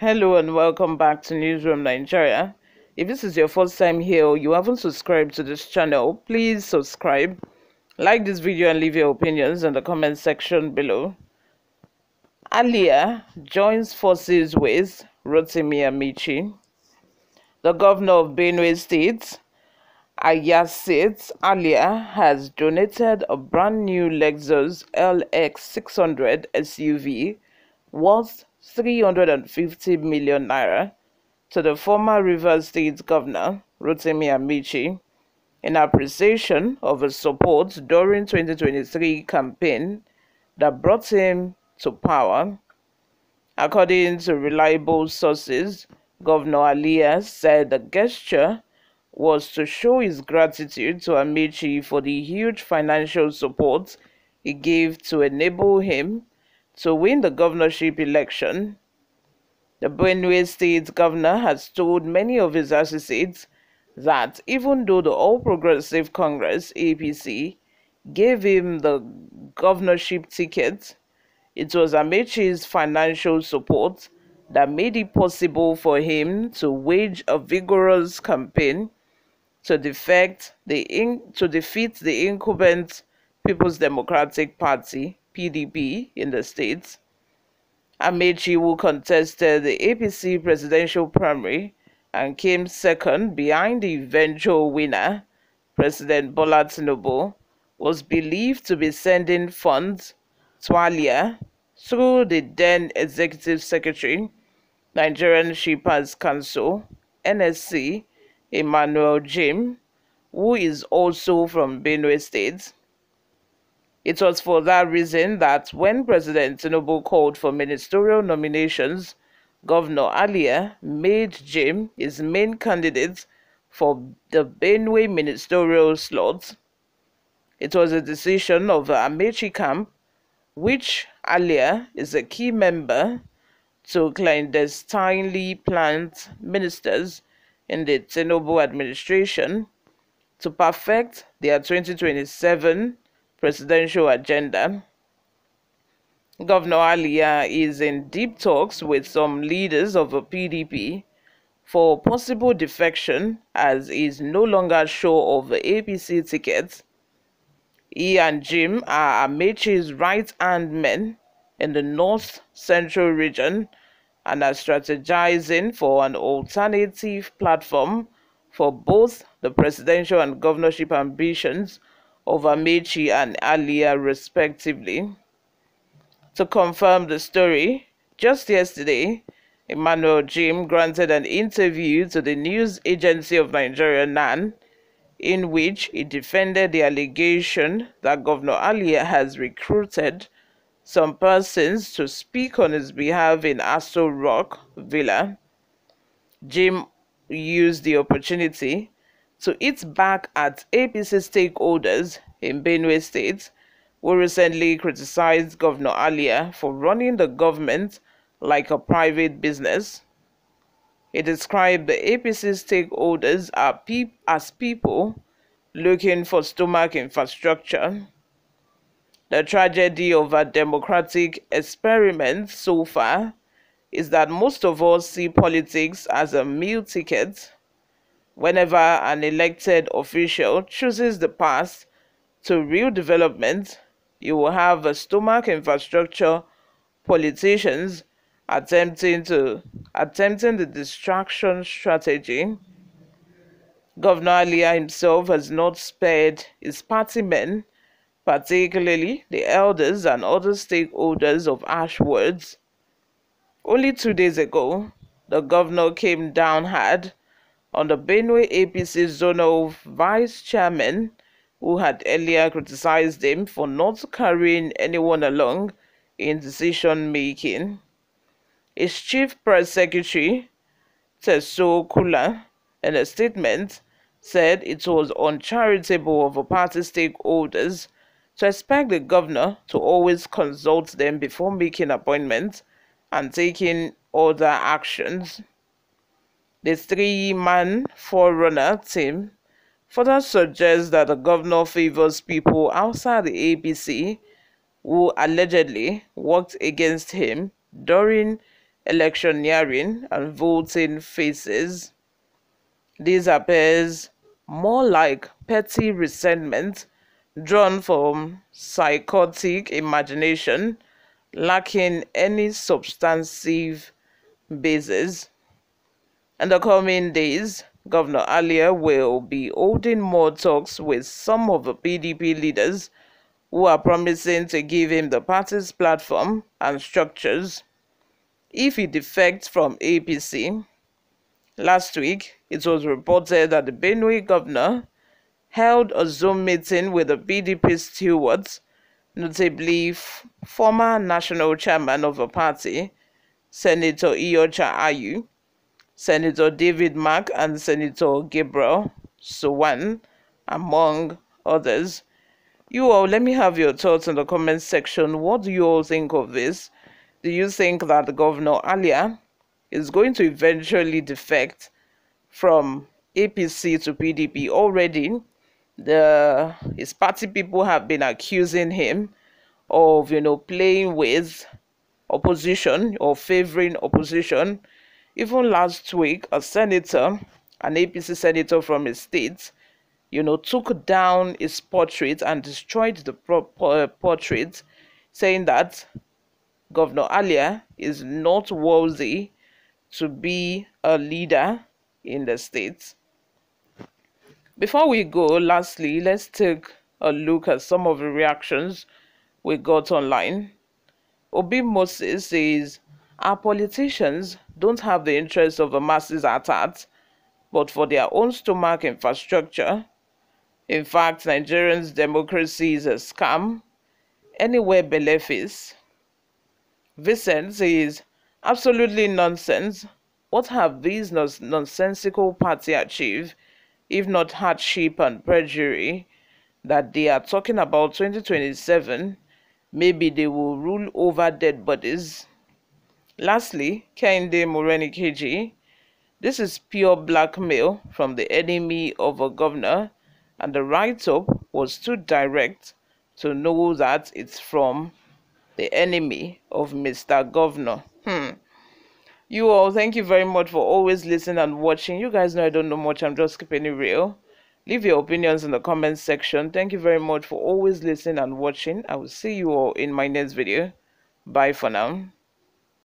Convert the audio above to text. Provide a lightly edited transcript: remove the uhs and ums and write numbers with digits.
Hello and welcome back to Newsroom Nigeria. If this is your first time here or you haven't subscribed to this channel, please subscribe, like this video and leave your opinions in the comment section below. Alia joins forces with Rotimi Amaechi. The governor of Benue State, Alia, has donated a brand new Lexus LX 600 SUV worth 350 million naira to the former Rivers State Governor, Rotimi Amaechi, in appreciation of his support during 2023 campaign that brought him to power. According to reliable sources, Governor Alia said the gesture was to show his gratitude to Amaechi for the huge financial support he gave to enable him to win the governorship election. The Benue State Governor has told many of his associates that even though the All Progressive Congress (APC) gave him the governorship ticket, it was Amaechi's financial support that made it possible for him to wage a vigorous campaign to defeat the incumbent People's Democratic Party (PDP) in the state. Amaechi, who contested the APC presidential primary and came second behind the eventual winner, President Bola Tinubu, was believed to be sending funds to Alia through the then Executive Secretary, Nigerian Shippers Council (NSC), Emmanuel Jim, who is also from Benue State. It was for that reason that when President Tinubu called for ministerial nominations, Governor Alia made Jim his main candidate for the Benue ministerial slot. It was a decision of the Amaechi camp, which Alia is a key member, to clandestinely plant ministers in the Tinubu administration to perfect their 2027 presidential agenda. Governor Alia is in deep talks with some leaders of the PDP for possible defection, as he is no longer sure of the APC ticket. He and Jim are Amaechi's right-hand men in the North Central region and are strategizing for an alternative platform for both the presidential and governorship ambitions of Amaechi and Alia respectively. To confirm the story, just yesterday, Emmanuel Jim granted an interview to the news agency of Nigeria, NAN, in which he defended the allegation that Governor Alia has recruited some persons to speak on his behalf in Aso Rock Villa. Jim used the opportunity to hit back at APC stakeholders in Benue State, who recently criticized Governor Alia for running the government like a private business. He described the APC stakeholders as people looking for stomach infrastructure. The tragedy of our democratic experiment so far is that most of us see politics as a meal ticket. Whenever an elected official chooses the path to real development, you will have a stomach infrastructure politicians attempting the distraction strategy. Governor Alia himself has not spared his party men, particularly the elders and other stakeholders, of harsh words. Only 2 days ago, the governor came down hard on the Benue APC zonal vice chairman, who had earlier criticized him for not carrying anyone along in decision making. His chief press secretary, Teso Kula, in a statement, said it was uncharitable of the party stakeholders to expect the governor to always consult them before making appointments and taking other actions. The three-man forerunner team further suggests that the governor favors people outside the APC who allegedly worked against him during electioneering and voting phases. This appears more like petty resentment drawn from psychotic imagination, lacking any substantive basis. In the coming days, Governor Alia will be holding more talks with some of the PDP leaders who are promising to give him the party's platform and structures if he defects from APC. Last week, it was reported that the Benue governor held a Zoom meeting with the PDP stewards, notably former national chairman of the party, Senator Iyorchia Ayu, Senator David Mark, and Senator Gabriel Sowan, among others. You all, let me have your thoughts in the comment section. What do you all think of this? Do you think that the Governor Alia is going to eventually defect from APC to PDP? Already, his party people have been accusing him of, playing with opposition or favoring opposition. Even last week, a senator, an APC senator from his state, took down his portrait and destroyed the portrait, saying that Governor Alia is not worthy to be a leader in the state. Before we go, lastly, let's take a look at some of the reactions we got online. Obi Moses says, our politicians don't have the interests of the masses at heart, but for their own stomach infrastructure. In fact, Nigerians' democracy is a scam. Anywhere belefice. Vincent says, absolutely nonsense. What have these nonsensical party achieved, if not hardship and perjury, that they are talking about 2027? Maybe they will rule over dead bodies. Lastly, Kehinde Morenikeji, this is pure blackmail from the enemy of a governor, and the write-up was too direct to know that it's from the enemy of Mr. Governor. You all, thank you very much for always listening and watching. You guys know I don't know much, I'm just keeping it real. Leave your opinions in the comment section. Thank you very much for always listening and watching. I will see you all in my next video. Bye for now.